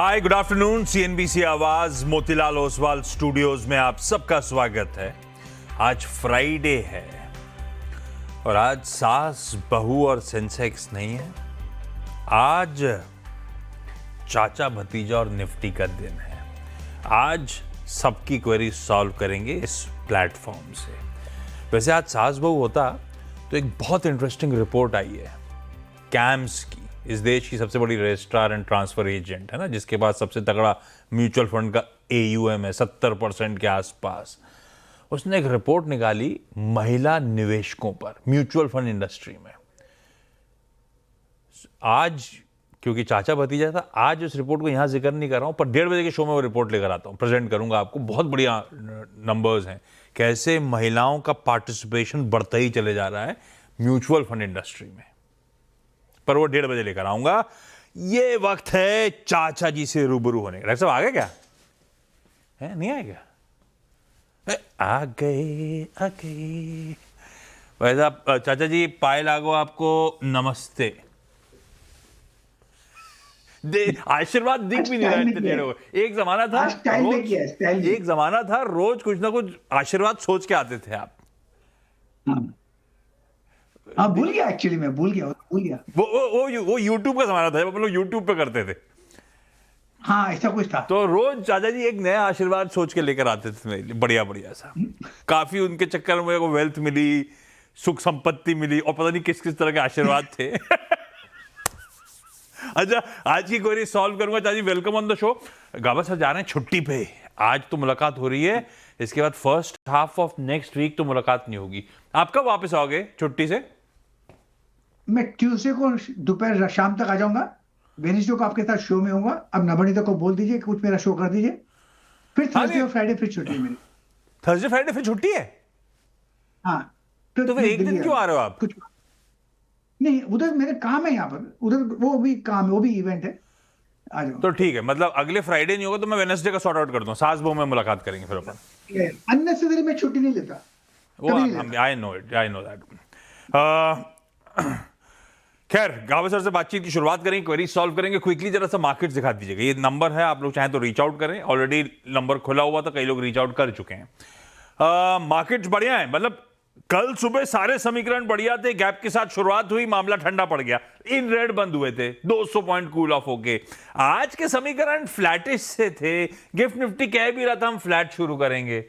हाय, good afternoon. CNBC आवाज Motilal Oswal studios में आप सबका स्वागत है। आज फ्राइडे है और आज सास बहू और सेंसेक्स नहीं है, आज चाचा भतीजा और निफ्टी का दिन है। आज सबकी क्वेरी सॉल्व करेंगे इस प्लेटफॉर्म से। वैसे आज सास बहू होता तो एक बहुत इंटरेस्टिंग रिपोर्ट आई है कैम्स की, इस देश की सबसे बड़ी रजिस्ट्रार एंड ट्रांसफर एजेंट है ना, जिसके पास सबसे तगड़ा म्यूचुअल फंड का AUM है 70% के आसपास। उसने एक रिपोर्ट निकाली महिला निवेशकों पर म्यूचुअल फंड इंडस्ट्री में। आज क्योंकि चाचा भतीजा था, आज उस रिपोर्ट को यहां जिक्र नहीं कर रहा हूं, पर 1:30 बजे के शो में वो रिपोर्ट लेकर आता हूं, प्रेजेंट करूंगा आपको। बहुत बढ़िया नंबर्स हैं, कैसे महिलाओं का पार्टिसिपेशन बढ़ता ही चले जा रहा है म्यूचुअल फंड इंडस्ट्री में, पर वो 1:30 बजे लेकर आऊंगा। ये वक्त है चाचा जी से रूबरू होने का। डॉक्टर साहब आ गए क्या? है नहीं आए क्या? आ गए। वैसा चाचा जी पाए लागो आपको नमस्ते। आशीर्वाद दिख भी नहीं रहा इतने देर हो। एक जमाना था रोज कुछ ना कुछ आशीर्वाद सोच के आते थे आप। हाँ, भूल गया। एक्चुअली मैं भूल गया। वो YouTube का जमाना था, हम लोग YouTube पे करते थे। हाँ, ऐसा कुछ था। तो रोज चाचा जी एक नया आशीर्वाद सोच के लेकर आते थे मेरे लिए, बढ़िया बढ़िया सा। काफी उनके चक्कर में को वेल्थ मिली, सुख संपत्ति मिली, और पता नहीं किस किस तरह के आशीर्वाद थे। अच्छा, आज की क्वेरी सॉल्व करूंगा। चाचा जी welcome on the show. Gaba sir जा रहे हैं छुट्टी पे, आज तो मुलाकात हो रही है, इसके बाद first half of next week तो मुलाकात नहीं होगी। आप कब वापस आओगे छुट्टी से? मैं ट्यूसडे को दोपहर शाम तक आ जाऊंगा। वेडनेसडे को आपके साथ शो में होऊंगा। अब नवनीता को बोल दीजिए कुछ मेरा शो कर दीजिए। फिर थर्सडे और फ्राइडे फिर छुट्टी है मेरी। थर्सडे फ्राइडे फिर छुट्टी है? हाँ। तो फिर एक दिन क्यों आ रहे हो आप? कुछ नहीं, उधर मेरे काम है यहाँ पर, उधर वो भी काम है, वो भी इवेंट है। आ जाओ। तो ठीक है, मतलब अगले फ्राइडे नहीं होगा तो मैं वेडनेसडे का सॉर्ट आउट कर दूं, सास बहू में मुलाकात करेंगे फिर अपन। अननेसेसरी मैं छुट्टी नहीं लेता। वो I know it, I know that. खैर, गावा सर से बातचीत की शुरुआत करेंगे, क्वेरी सॉल्व करेंगे। क्विकली जरा सा मार्केट्स दिखा दीजिएगा। ये नंबर है, आप लोग चाहें तो रीच आउट करें। ऑलरेडी नंबर खुला हुआ था, कई लोग रीच आउट कर चुके हैं। मार्केट्स बढ़िया है, मतलब कल सुबह सारे समीकरण बढ़िया थे, गैप के साथ शुरुआत हुई, मामला ठंडा पड़ गया, इन रेड बंद हुए थे 200 पॉइंट कूल ऑफ होके। आज के समीकरण फ्लैटिश से थे। गिफ्ट निफ्टी कह भी रहा था हम फ्लैट शुरू करेंगे,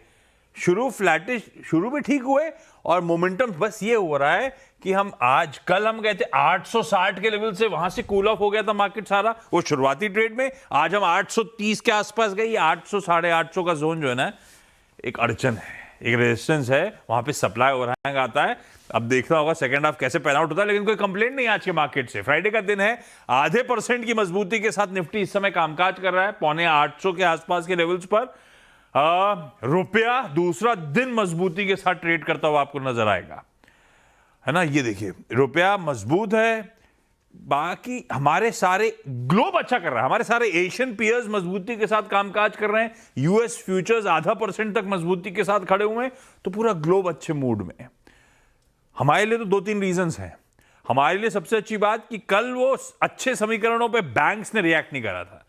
फ्लैटिश शुरू भी ठीक हुए, और मोमेंटम बस ये हो रहा है कि हम आज कल हम गए थे 860 के लेवल से, वहां से कूल ऑफ हो गया था मार्केट सारा वो शुरुआती ट्रेड में। आज हम 830 के आसपास गए। 800 साढ़े 800 का जोन जो है ना, एक अड़चन है, एक रेजिस्टेंस है, वहां पे सप्लाई ओवरहैंग आता है। अब देखना होगा सेकंड हाफ कैसे पैन आउट होता है, लेकिन कोई कंप्लेंट नहीं आज के मार्केट से। फ्राइडे का दिन है, आधे % की मजबूती के साथ निफ्टी इस समय कामकाज कर रहा है, 750 के आसपास के लेवल्स पर। रुपया दूसरा दिन मजबूती के साथ ट्रेड करता हुआ आपको नजर आएगा, है ना। ये देखिए, रुपया मजबूत है, बाकी हमारे सारे ग्लोब अच्छा कर रहा है, हमारे सारे एशियन पीयर्स मजबूती के साथ कामकाज कर रहे हैं। US फ्यूचर्स आधा % तक मजबूती के साथ खड़े हुए हैं, तो पूरा ग्लोब अच्छे मूड में है। हमारे लिए तो 2-3 रीजंस हैं। हमारे लिए सबसे अच्छी बात कि कल वो अच्छे समीकरणों पे बैंक्स ने रिएक्ट नहीं करा था।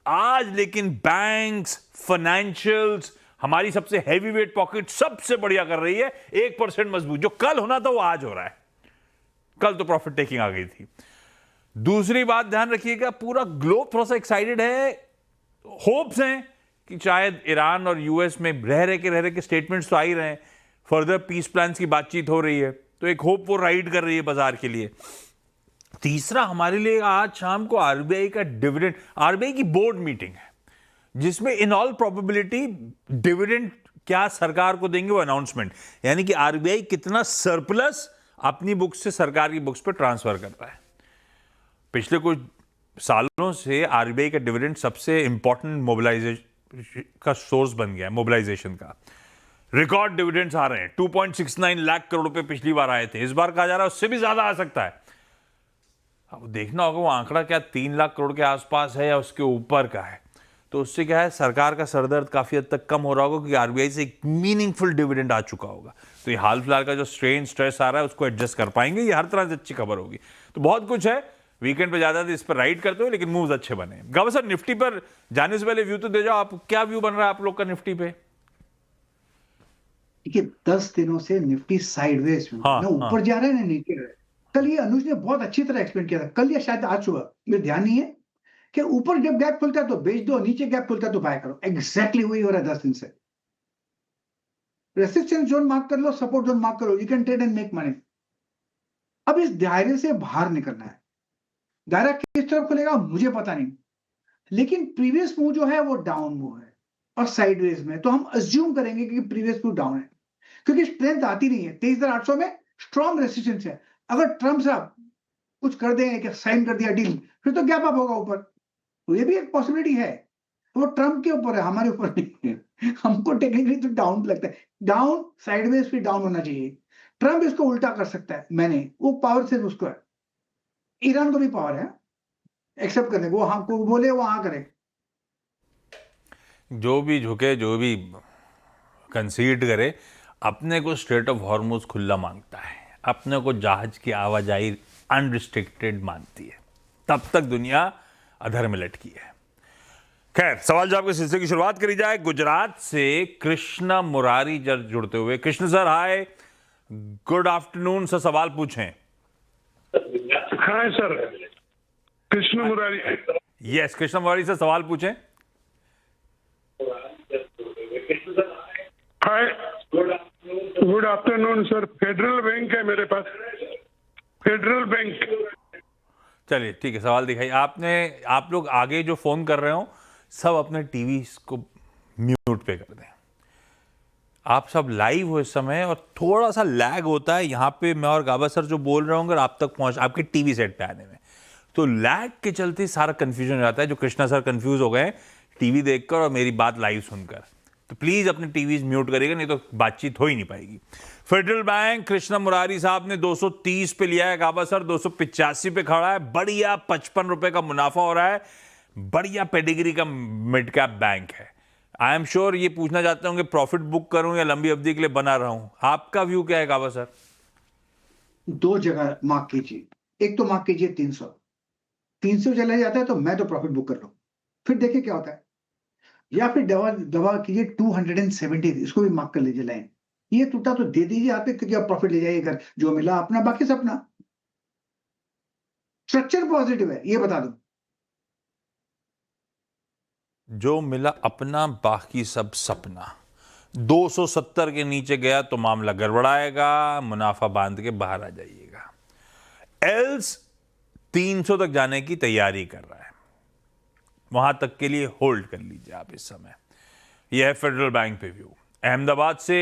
आज लेकिन बैंक्स, फाइनेंशियल्स, हमारी सबसे हैवी वेट पॉकेट सबसे बढ़िया कर रही है। 1% मजबूत, जो कल होना था वो आज हो रहा है। कल तो प्रॉफिट टेकिंग आ गई थी। दूसरी बात ध्यान रखिएगा, पूरा ग्लोब थोड़ा सा एक्साइटेड है। होप्स हैं कि शायद ईरान और US में रह रहे के स्टेटमेंट्स तो आ ही रहे हैं, फर्दर पीस प्लान की बातचीत हो रही है, तो एक होप वो राइड कर रही है बाजार के लिए। तीसरा, हमारे लिए आज शाम को RBI का डिविडेंड, RBI की बोर्ड मीटिंग है, जिसमें इन ऑल प्रोबेबिलिटी डिविडेंड क्या सरकार को देंगे वो अनाउंसमेंट, यानी कि RBI कितना सरप्लस अपनी बुक्स से सरकार की बुक्स पर ट्रांसफर कर रहा है। पिछले कुछ सालों से RBI का डिविडेंड सबसे इंपॉर्टेंट मोबिलाइजेशन का सोर्स बन गया है, मोबिलाइजेशन का। रिकॉर्ड डिविडेंड्स आ रहे हैं, 2.69 लाख करोड़ रुपए पिछली बार आए थे, इस बार कहा जा रहा है उससे भी ज्यादा आ सकता है। अब देखना होगा वो आंकड़ा क्या 3 लाख करोड़ के आसपास है या उसके ऊपर का है, तो उससे क्या है, सरकार का सरदर्द काफी हद तक कम हो रहा होगा, क्योंकि RBI से एक मीनिंगफुल डिविडेंड आ चुका होगा। तो ये हाल फिलहाल का जो स्ट्रेन स्ट्रेस आ रहा है उसको एडजस्ट कर पाएंगे, ये हर तरह से अच्छी खबर होगी। तो बहुत कुछ है, वीकेंड पे ज्यादा इस पर राइड करते हो, लेकिन मूव्स अच्छे बने। गावा सर, निफ्टी पर जाने से पहले व्यू तो दे जाओ, आप क्या व्यू बन रहा है आप लोग का निफ्टी पे? देखिए 10 दिनों से निफ्टी साइडवेज में हाँ, ना ऊपर हाँ। जा रहा है ना नीचे रहा है। कल ये अनुज ने बहुत अच्छी तरह एक्सप्लेन किया था, कल या शायद आज सुबह, मेरे ध्यान नहीं है, कि ऊपर जब गैप खुलता है तो बेच दो, नीचे गैप खुलता है तो बाय करो। एग्जैक्टली वही हो रहा है 10 दिन से। रेसिस्टेंस जोन मार्क कर लो, सपोर्ट जोन मार्क करो, you can trade and make money. अब इस दायरे से बाहर निकलना है। दायरा किस तरफ खुलेगा मुझे पता नहीं, लेकिन प्रीवियस मूव जो है वो डाउन मूव है और साइडवेज में, तो हम अज्यूम करेंगे कि प्रीवियस मूव डाउन है, क्योंकि स्ट्रेंथ आती नहीं है। 23,800 में स्ट्रॉन्ग रेसिस्टेंस है। अगर ट्रम्प साहब कुछ कर देंगे कि साइन कर दिया डील, फिर तो गैप अप होगा ऊपर, तो ये भी एक पॉसिबिलिटी है। वो ट्रम्प के ऊपर है, हमारे ऊपर नहीं है। हमको टेक्निकली तो डाउन लगता है, डाउन साइडवेज फिर डाउन होना चाहिए। ट्रम्प इसको उल्टा कर सकता है, मैंने वो पावर सिर्फ उसको है। ईरान को भी पावर है एक्सेप्ट करने को, हाँ को बोले वो हाँ करे। जो भी झुके, जो भी कंसीड करे, अपने को स्ट्रेट ऑफ हॉर्मुज खुला मांगता है, अपने को जहाज की आवाजाही अनरिस्ट्रिक्टेड मानती है, तब तक दुनिया अधर में लटकी है। खैर, सवाल जवाब के सिलसिले की शुरुआत करी जाए। गुजरात से कृष्णा मुरारी जुड़ते हुए। Krishna sir, hi, good afternoon sir, सवाल पूछें। हाँ sir, Krishna Murari. Yes, Krishna Murari sir, सवाल पूछें। Hi, good afternoon sir. Federal bank है मेरे पास, फेडरल बैंक। चलिए ठीक है, सवाल दिखाइए। आप लोग आगे जो फोन कर रहे हो सब अपने टीवी को म्यूट पे कर दें। आप सब लाइव हो इस समय और थोड़ा सा लैग होता है यहाँ पे, मैं और गाबा सर जो बोल रहे होंगे आप तक पहुंच आपके टीवी सेट पे आने में, तो लैग के चलते सारा कंफ्यूजन हो जाता है। जो कृष्णा सर कंफ्यूज हो गए टीवी देखकर और मेरी बात लाइव सुनकर, तो प्लीज अपने टीवी म्यूट करिएगा, नहीं तो बातचीत हो ही नहीं पाएगी। फेडरल बैंक कृष्णा मुरारी साहब ने 230 पे लिया है, गाबा सर 285 पे खड़ा है, बढ़िया 55 रुपए का मुनाफा हो रहा है, बढ़िया पेडिग्री का मिड कैप बैंक है। आई एम श्योर ये पूछना चाहते होंगे प्रॉफिट बुक करूं या लंबी अवधि के लिए बना रहा हूं, आपका व्यू क्या है गाबा सर? दो जगह मार्क कीजिए, एक तो मार्क कीजिए 300 चला जाता है तो मैं तो प्रॉफिट बुक कर रहा हूं, फिर देखिए क्या होता है। या फिर दवा कीजिए 270, इसको भी मार्क कर लीजिए लाइन। ये टूटा तो दे दीजिए आप, क्योंकि आप प्रॉफिट ले जाइए घर, जो मिला अपना, बाकी सब अपना। स्ट्रक्चर पॉजिटिव है, ये बता दूं। जो मिला अपना, बाकी सब सपना। 270 के नीचे गया तो मामला गड़बड़ाएगा, मुनाफा बांध के बाहर आ जाइएगा। एल्स 300 तक जाने की तैयारी कर रहा है, वहां तक के लिए होल्ड कर लीजिए आप इस समय। यह है फेडरल बैंक पे व्यू। अहमदाबाद से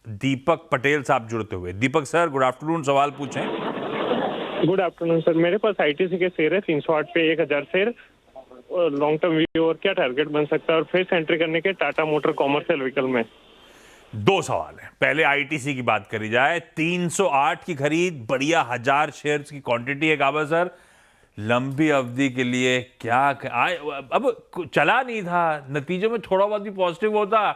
दीपक पटेल साहब जुड़ते हुए। दीपक सर, गुड आफ्टरनून, सवाल पूछें। गुड आफ्टरनून सर, मेरे पास आईटीसी के शेयर है 308 पे 1000 शेयर, लॉन्ग टर्म व्यू और क्या टारगेट बन सकता है, और फेस एंट्री करने के टाटा मोटर कॉमर्शियल व्हीकल में। दो सवाल है, पहले आईटीसी की बात करी जाए। 308 की खरीद, बढ़िया 1000 शेयर्स की क्वांटिटी है गाबा सर, लंबी अवधि के लिए क्या अब चला नहीं था, नतीजों में थोड़ा बहुत भी पॉजिटिव होता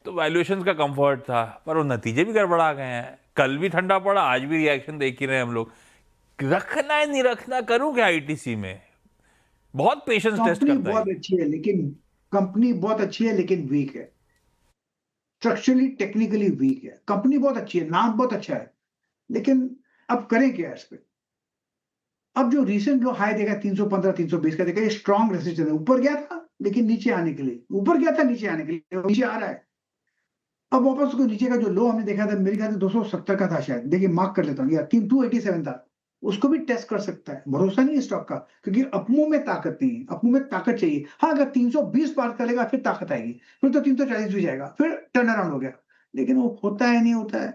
तो वैल्यूएशन का कंफर्ट था, पर वो नतीजे भी गड़बड़ा गए हैं। कल भी ठंडा पड़ा, आज भी रिएक्शन देख ही रहे हैं हम लोग। रखना है नहीं रखना, करूं क्या आईटीसी में? बहुत पेशेंस टेस्ट कंपनी करता बहुत है। अच्छी है, लेकिन कंपनी बहुत अच्छी है लेकिन वीक है, स्ट्रक्चरली टेक्निकली वीक है। कंपनी बहुत अच्छी है, नाम बहुत अच्छा है, लेकिन अब करें क्या इस पे। अब जो रिसेंट जो हाई देखा 315 320 का देखा, ये स्ट्रॉन्ग रेसिस्टेंस है। ऊपर गया था लेकिन नीचे आने के लिए, ऊपर गया था नीचे आने के लिए, नीचे आ रहा है। अब वापस उसको नीचे का जो लो हमने देखा था, मेरे ख्याल से 270 का था शायद, देखिए मार्क कर लेता हूँ, या 287 था, उसको भी टेस्ट कर सकता है। भरोसा नहीं है स्टॉक का, क्योंकि अपमूव में ताकत नहीं है, अपमूव में ताकत चाहिए। हाँ, अगर 320 पार करेगा फिर ताकत आएगी, फिर तो 340 भी जाएगा, फिर टर्न अराउंड हो गया। लेकिन वो होता है नहीं होता है,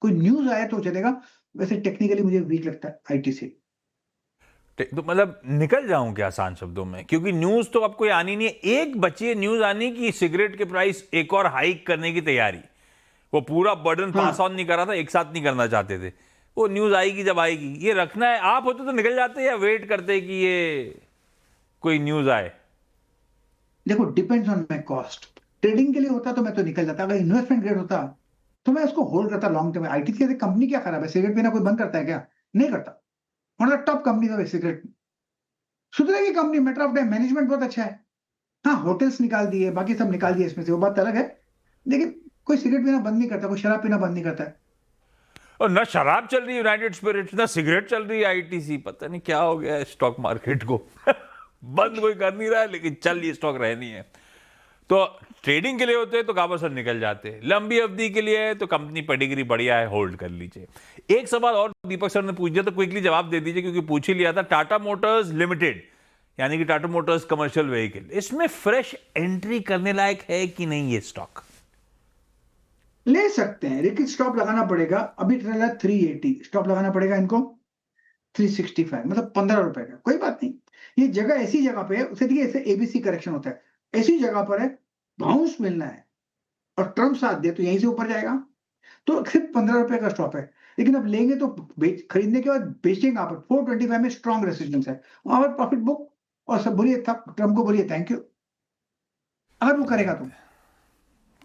कोई न्यूज आए तो चलेगा। वैसे टेक्निकली मुझे वीक लगता है आईटीसी। तो मतलब निकल जाऊं क्या आसान शब्दों में? क्योंकि न्यूज तो अब कोई आनी नहीं है, एक बची है न्यूज आनी की सिगरेट के प्राइस एक और हाइक करने की तैयारी। वो पूरा बर्डन पास ऑन नहीं कर रहा था, एक साथ नहीं करना चाहते थे, वो न्यूज आएगी जब आएगी। ये रखना है, आप होते तो निकल जाते या वेट करते कि ये कोई न्यूज आए? देखो, depends on my cost. Trading के लिए होता तो मैं तो निकल जाता, अगर इन्वेस्टमेंट ग्रेड होता तो मैं उसको होल्ड करता लॉन्ग टर्म। आईटी की कंपनी क्या खराब है? सिगरेट पीना कोई बंद करता है क्या? नहीं करता। One of the top companies of cigarette. सुधरेगी company, matter of time, management बहुत अच्छा है। हाँ, होटल्स निकाल दिए, बाकी सब निकाल दिए इसमें से, वो बात अलग है, लेकिन कोई सिगरेट पीना बंद नहीं करता, कोई शराब पीना बंद नहीं करता है। और ना शराब चल रही है यूनाइटेड स्पिरिट्स, ना सिगरेट चल रही है आईटीसी, पता नहीं क्या हो गया है स्टॉक मार्केट को। बंद कोई कर नहीं रहा है, लेकिन चल ये स्टॉक रहनी है। तो ट्रेडिंग के लिए होते हैं तो गाबा सर निकल जाते हैं, लंबी अवधि के लिए है तो कंपनी पेडिग्री बढ़िया है, होल्ड कर लीजिए। एक सवाल और दीपक सर ने पूछ दिया तो क्विकली जवाब दे दीजिए, क्योंकि पूछ ही लिया था। टाटा मोटर्स लिमिटेड, यानी कि टाटा मोटर्स कमर्शियल व्हीकल, इसमें फ्रेश एंट्री करने लायक है कि नहीं ये स्टॉक? ले सकते हैं, लेकिन स्टॉप लगाना पड़ेगा। अभी चल रहा है 380, स्टॉप लगाना पड़ेगा इनको 365, मतलब 15 रुपए का। कोई बात नहीं, ये जगह ऐसी जगह पे है, उसे देखिए ऐसे एबीसी करेक्शन होता है, ऐसी जगह पर है, बाउंस मिलना है और ट्रम्प साथ दे तो यहीं से ऊपर जाएगा। तो सिर्फ 15 रुपए का स्टॉप है, लेकिन अब लेंगे तो खरीदने के बाद बेचेंगे। आप 425 में स्ट्रॉन्ग रेसिस्टेंस है, वहां पर प्रॉफिट बुक और सब। बोलिए ट्रम्प को बोलिए थैंक यू, अगर वो करेगा तो।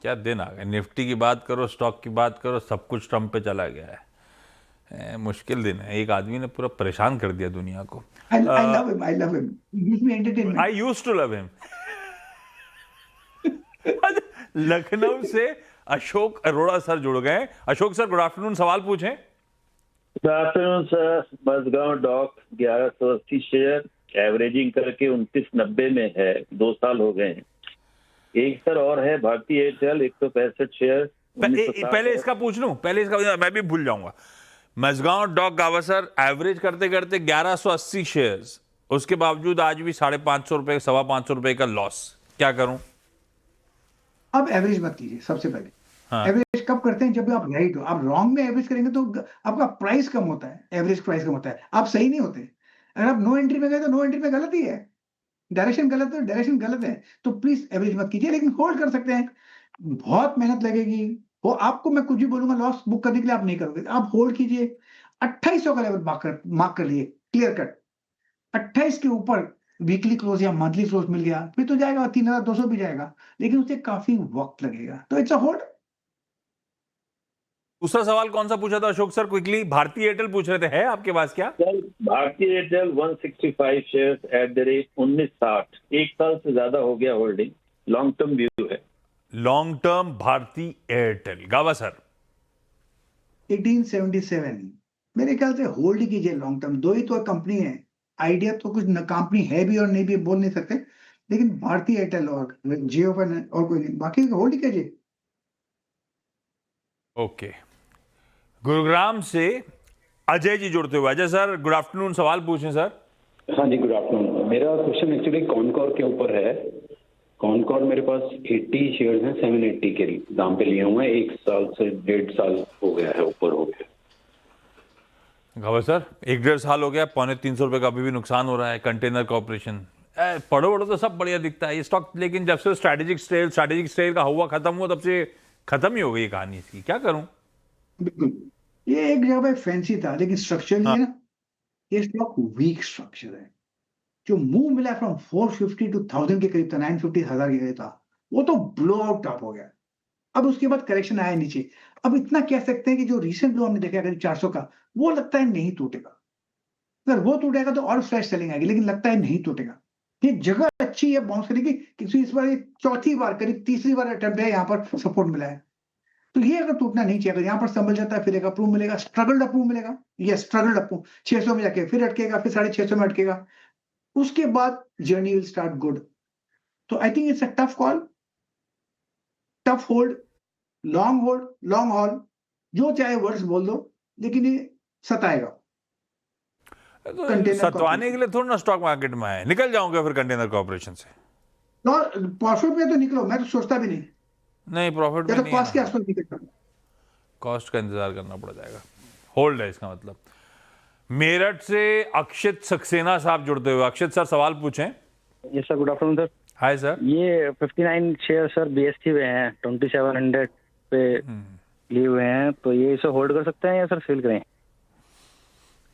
क्या दिन आ गए, निफ्टी की बात करो, स्टॉक की बात करो, सब कुछ ट्रम्प पे चला गया है। मुश्किल दिन है, एक आदमी ने पूरा परेशान कर दिया दुनिया को। I love him, I love him. He gives me entertainment. I used to love him. Lucknow से अशोक अरोड़ा सर जुड़ गए। अशोक सर गुड आफ्टरनून, सवाल पूछें। Good afternoon sir. Mazagon Dock 1180 share, averaging करके 2990 में है, 2 साल हो गए हैं। एक सर और है भारतीय एयरटेल 165 शेयर। पहले इसका पूछ लूं, पहले इसका, मैं भी भूल जाऊंगा। मझगांव डॉक गावसर एवरेज करते करते 1180 शेयर्स, उसके बावजूद आज भी 550 रुपए, 525 रुपए का लॉस, क्या करूं? अब एवरेज मत कीजिए सबसे पहले। हाँ। एवरेज कब करते हैं? जब भी आप राइट हो। आप रॉन्ग में एवरेज करेंगे तो आपका प्राइस कम होता है, एवरेज प्राइस कम होता है, आप सही नहीं होते। अगर आप नो एंट्री में गए तो नो एंट्री में गलत ही है, डायरेक्शन गलत है, डायरेक्शन गलत है, तो प्लीज एवरेज मत कीजिए, लेकिन होल्ड कर सकते हैं। बहुत मेहनत लगेगी, वो आपको मैं कुछ भी बोलूंगा लॉस बुक करने के लिए आप नहीं करोगे, आप होल्ड कीजिए। 2800 का लेवल मार्क कर लिए, क्लियर कट। 28 के ऊपर वीकली क्लोज या मंथली क्लोज मिल गया, फिर तो जाएगा 3200 भी जाएगा, लेकिन उसे काफी वक्त लगेगा, तो इट्स अ होल्ड। दूसरा सवाल कौन सा पूछा था अशोक सर? क्विकली भारतीय एयरटेल पूछ रहे थे, है आपके पास क्या? सर भारतीय Airtel 165 share at the rate 1960, 1 साल से ज्यादा हो गया होल्डिंग, लॉन्ग टर्म व्यू है। लॉन्ग टर्म भारतीय एयरटेल, गावा सर 1877 मेरे ख्याल से होल्ड कीजिए लॉन्ग टर्म। दो ही तो कंपनी है, आइडिया तो कुछ कंपनी है भी और नहीं भी बोल नहीं सकते, लेकिन भारतीय एयरटेल और जियो पर और कोई नहीं, बाकी होल्ड कीजिए। ओके। गुरुग्राम से अजय जी जुड़ते हुए। अजय सर गुड आफ्टरनून, सवाल पूछें सर। हाँ जी, गुड आफ्टरनून। मेरा क्वेश्चन एक्चुअली कॉनकॉर के ऊपर है। कॉनकॉर मेरे पास 80 शेयर्स हैं, 780 के दाम पे लिए हुए हैं, 1 साल से 1.5 साल हो गया है, ऊपर हो गया। गावा सर 1.5 साल हो गया, 350 रुपए का अभी भी नुकसान हो रहा है। कंटेनर कॉर्पोरेशन पढ़ो पढ़ो तो सब बढ़िया दिखता है ये स्टॉक, लेकिन जब से स्ट्रैटेजिक सेल का हुआ खत्म हुआ, तब से खत्म ही हो गई कहानी इसकी, क्या करूं? बिल्कुल, ये एक जगह पे फैंसी था, लेकिन स्ट्रक्चर है ना, ये स्टॉक वीक स्ट्रक्चर है। जो मूव मिला फ्रॉम 450 टू 1000 के करीब था, 950 1000 के करीब था, वो तो ब्लो आउट टॉप हो गया। अब उसके बाद करेक्शन आया नीचे। अब इतना कह सकते हैं कि जो रिसेंट लो हमने देखा करीब 400 का, वो लगता है नहीं टूटेगा। अगर वो टूटेगा तो और फ्रेश सेलिंग आएगी, लेकिन लगता है नहीं टूटेगा। ये जगह अच्छी है बाउंस करने की, क्योंकि इस बार ये चौथी बार, करीब तीसरी बार अटेम्प्ट है, यहाँ पर सपोर्ट मिला है। तो ये अगर टूटना नहीं चाहिए, अगर यहाँ पर संभल जाता है फिर एक अप्रूव मिलेगा, स्ट्रगल्ड अप्रूव मिलेगा, ये स्ट्रगल्ड अप्रूव 600 में जाके फिर अटकेगा, फिर 650 में अटकेगा, उसके बाद जर्नी विल स्टार्ट गुड। तो I think it's a tough call, tough hold, long hold, long haul, जो चाहे वर्ड्स बोल दो, लेकिन ये सताएगा। तो सतवाने के लिए थोड़ा ना स्टॉक मार्केट में आए, निकल जाऊंगा फिर कंटेनर कॉर्पोरेशन से। प्रॉफिट में तो निकलो, मैं तो सोचता भी नहीं, नहीं प्रॉफिट में तो नहीं कॉस्ट के आना। आसपास निकलता। कॉस्ट का इंतजार करना पड़ जाएगा, होल्ड है इसका मतलब। मेरठ से अक्षित सक्सेना साहब जुड़ते हुए। अक्षित सर सवाल पूछें। Yes sir, good afternoon sir. Hi sir. ये 59 शेयर सर बीएसटी में हैं, 2700 पे लिए हुए हैं, तो ये इसे होल्ड कर सकते हैं या सर सेल करें?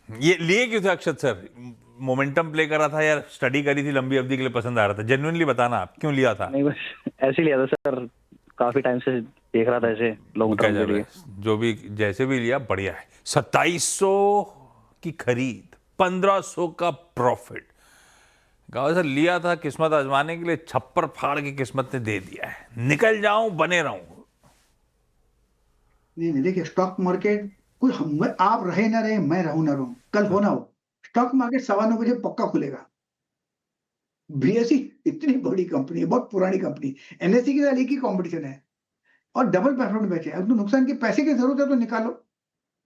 ये लिए क्यों थे अक्षत सर? मोमेंटम प्ले कर रहा था या स्टडी करी थी लंबी अवधि के लिए, पसंद आ रहा था? जेन्युइनली बताना आप क्यों लिया था? नहीं, बस ऐसे ही लिया था सर, काफी टाइम से देख रहा था इसे लॉन्ग टर्म के लिए। जो भी जैसे भी लिया बढ़िया है। 2700 की खरीद 1500 का प्रॉफिट। गाँव सर लिया था किस्मत आजमाने के लिए, छप्पर फाड़ के किस्मत ने दे दिया है, निकल जाऊं बने रहूं। नहीं देखिए, स्टॉक मार्केट कुछ आप रहे ना रहे, मैं रहूं ना रहूं, कल हो ना हो, स्टॉक मार्केट 9:15 बजे पक्का खुलेगा। बीएसई इतनी बड़ी कंपनी है, बहुत पुरानी कंपनी, एनएसई के साथ एक ही कॉम्पिटिशन है और डबल परफॉर्मेंस बैठे। अब तो नुकसान के पैसे की जरूरत है तो निकालो,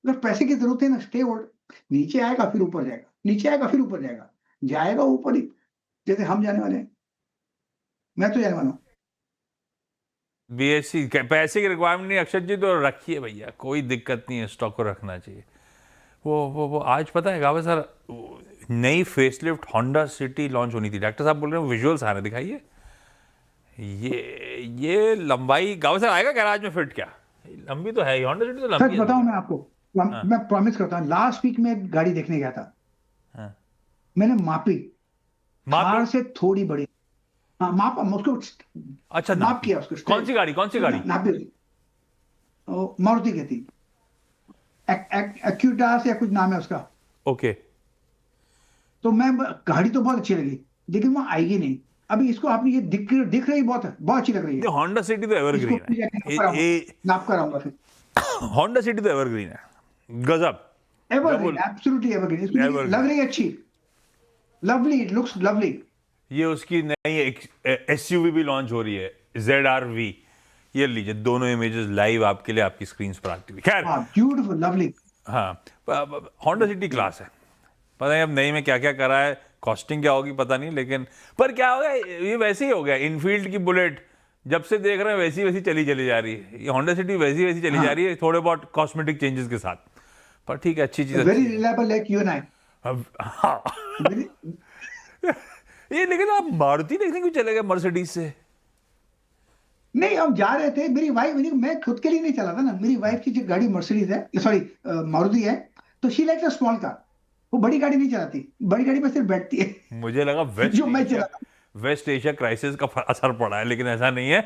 अगर पैसे की जरूरत है ना स्टे होल्ड, नीचे आएगा फिर ऊपर जाएगा, नीचे आएगा फिर ऊपर जाएगा, जाएगा ऊपर ही, जैसे हम जाने वाले हैं, मैं तो जाने वाला हूँ। बीएससी पैसे की रिक्वायरमेंट नहीं अक्षत जी, तो रखिए भैया, कोई दिक्कत नहीं है, स्टॉक को रखना चाहिए। वो आज पता है गावे सर, नई फेसलिफ्ट होंडा सिटी लॉन्च होनी थी, डॉक्टर साहब बोल रहे हैं विजुअल्स आ रहे, दिखाइए। ये लंबाई गावे सर आएगा गैराज में फिट? क्या लंबी तो है ही, होंडा सिटी तो लंबी है। बताऊं मैं आपको, मैं प्रॉमिस करता हूँ, लास्ट वीक में एक गाड़ी देखने गया था, मैंने मापी कार से थोड़ी बड़ी, हाँ मापा उसको, अच्छा नाप किया उसको। कौन सी गाड़ी नापी, मारुति की थी, एक्यूटास या कुछ नाम है उसका। ओके। तो मैं, गाड़ी तो बहुत अच्छी लगी लेकिन वो आएगी नहीं। अभी इसको आपने ये दिख रही, बहुत अच्छी लग रही है। होंडा सिटी तो एवरग्रीन है, नाप कर आऊंगा फिर। होंडा सिटी तो एवरग्रीन है, गजब, एवरग्रीन, एब्सोल्युटली एवरग्रीन, लग रही है अच्छी, लवली, इट लुक्स लवली। ये उसकी नई एसयूवी भी लॉन्च हो रही है, ZR-V। ये लीजिए दोनों इमेजेस लाइव आपके लिए आपकी स्क्रीन पर आती हुई। खैर, ब्यूटीफुल, लवली। हाँ, होंडा सिटी क्लास है, पता नहीं अब नई में क्या क्या करा है, कॉस्टिंग क्या होगी पता नहीं, लेकिन पर क्या होगा, ये वैसे ही हो गया। इनफील्ड की बुलेट जब से देख रहे हैं वैसी वैसी चली जा रही है, ये होंडा सिटी वैसी वैसी चली जा रही है, थोड़े बहुत कॉस्मेटिक चेंजेस के साथ, पर ठीक है, अच्छी चीज। Very reliable like you and I. हाँ ये लेकिन आप मारुति देखने क्यों चले गए मर्सिडीज से? नहीं, हम जा रहे थे, मेरी वाइफ, मैं खुद के लिए नहीं चला था ना, मेरी वाइफ की जो गाड़ी मर्सिडीज है, सॉरी मारुति है, तो she likes a small car, वो बड़ी गाड़ी नहीं चलाती, बड़ी गाड़ी में सिर्फ बैठती है। मुझे लगा वेस्ट एशिया क्राइसिस का असर पड़ा है, लेकिन ऐसा नहीं है।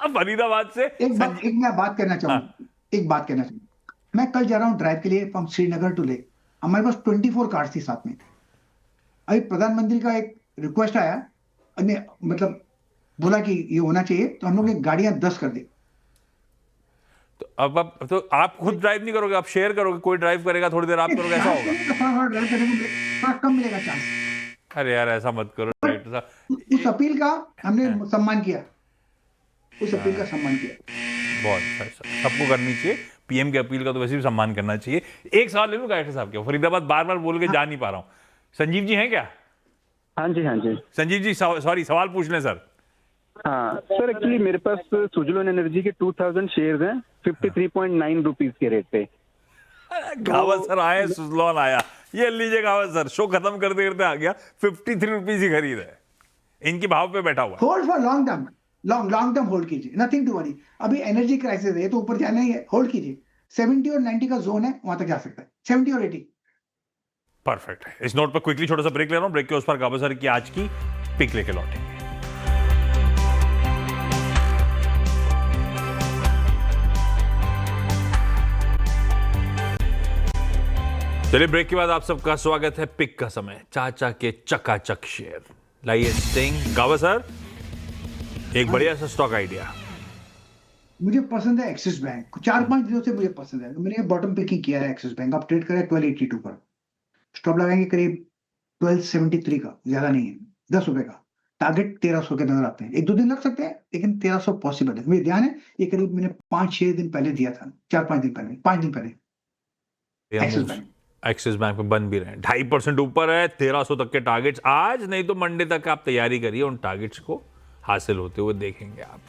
फरीदाबाद से एक मैं बात करना चाहूंगा, मैं कल जा रहा हूँ ड्राइव के लिए फ्रॉम श्रीनगर टू लेह, हमारे पास 24 कार्स थी साथ में। अभी प्रधानमंत्री का एक रिक्वेस्ट आया, मतलब बोला कि ये होना चाहिए, तो हम लोग ने गाड़ियां 10 कर दी। तो अब तो आप खुद ड्राइव नहीं करोगे, आप शेयर करोगे, कोई ड्राइव करेगा, थोड़ी देर आप करोगे, ऐसा होगा? ड्राइव करने में थोड़ा कम मिलेगा चांस। अरे यार ऐसा मत करो डायरेक्टर साहब। उस अपील का हमने सम्मान किया, उस अपील का सम्मान किया। बहुत अच्छा, सबको करनी चाहिए, पीएम की अपील का तो वैसे भी सम्मान करना चाहिए। एक सवाल ले लूं डायरेक्टर साहब के, फरीदाबाद बार बार बोल के जा नहीं पा रहा हूँ। संजीव जी हैं क्या? हाँ जी, हाँ जी। संजीव जी सॉरी, सवाल पूछ लें सर। हाँ सर, एक्चुअली मेरे पास सुजुलोन एनर्जी के 2000 शेयर्स हैं 53.9 रुपीज के रेट पे। गावत सर आए, सुजलॉन आया, ये लीजिए गावत सर, शो खत्म करते करते आ गया, 53 रुपीज ही खरीद है, इनके भाव पे बैठा हुआ। Hold for long term, long term hold कीजिए, नथिंग टू वरी। अभी एनर्जी क्राइसिस है तो ऊपर जाना ही है, होल्ड कीजिए। 70 और 90 का जोन है, वहां तक जा सकता है, 70 और 80। परफेक्ट है। इस नोट पर क्विकली छोटा सा ब्रेक ले रहा हूं, ब्रेक के उस पर गावत सर की आज की पिक लेके लौटेंगे। चलिए, ब्रेक के बाद आप सबका स्वागत है। पिक का समय, चाचा के चकाचक शेयर लाइए स्टिंग। गावत सर, एक बढ़िया सा स्टॉक आइडिया। मुझे पसंद है एक्सिस बैंक, 4-5 दिनों से मुझे पसंद है, मैंने बॉटम पिकिंग किया है एक्सिस बैंक। अब ट्रेड करें 1282 पर, स्टॉप लगाएंगे करीब 1273 का, ज्यादा नहीं है, 10 रुपए का। टारगेट 1300 के नजर आते हैं, 1-2 दिन लग सकते हैं, लेकिन 1300 पॉसिबल है। मुझे ध्यान है ये करीब मैंने 5-6 दिन पहले दिया था, 4-5 दिन पहले, 5 दिन पहले एक्सिस बैंक पे बन भी रहे हैं, 2.5% ऊपर है, 1300 तक के टारगेट्स आज नहीं तो मंडे तक आप तैयारी करिए, उन टारगेट्स को हासिल होते हुए देखेंगे आप।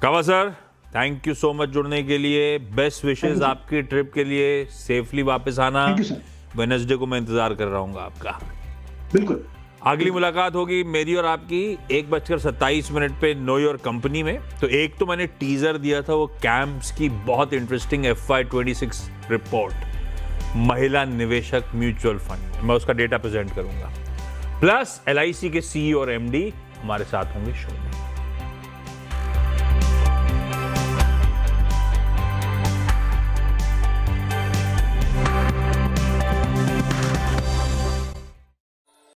गावत sir, thank you so much जुड़ने के लिए, बेस्ट विशेस आपकी ट्रिप के लिए, सेफली वापस आना। वेडनेसडे को मैं इंतजार कर रहा हूँ आपका। बिल्कुल, अगली मुलाकात होगी मेरी और आपकी 1:27 पे नो योर कंपनी में। तो एक तो मैंने टीजर दिया था, वो कैंप्स की बहुत इंटरेस्टिंग FY26 रिपोर्ट, महिला निवेशक म्यूचुअल फंड, मैं उसका डेटा प्रेजेंट करूंगा। प्लस LIC के CEO और MD हमारे साथ होंगे शो में।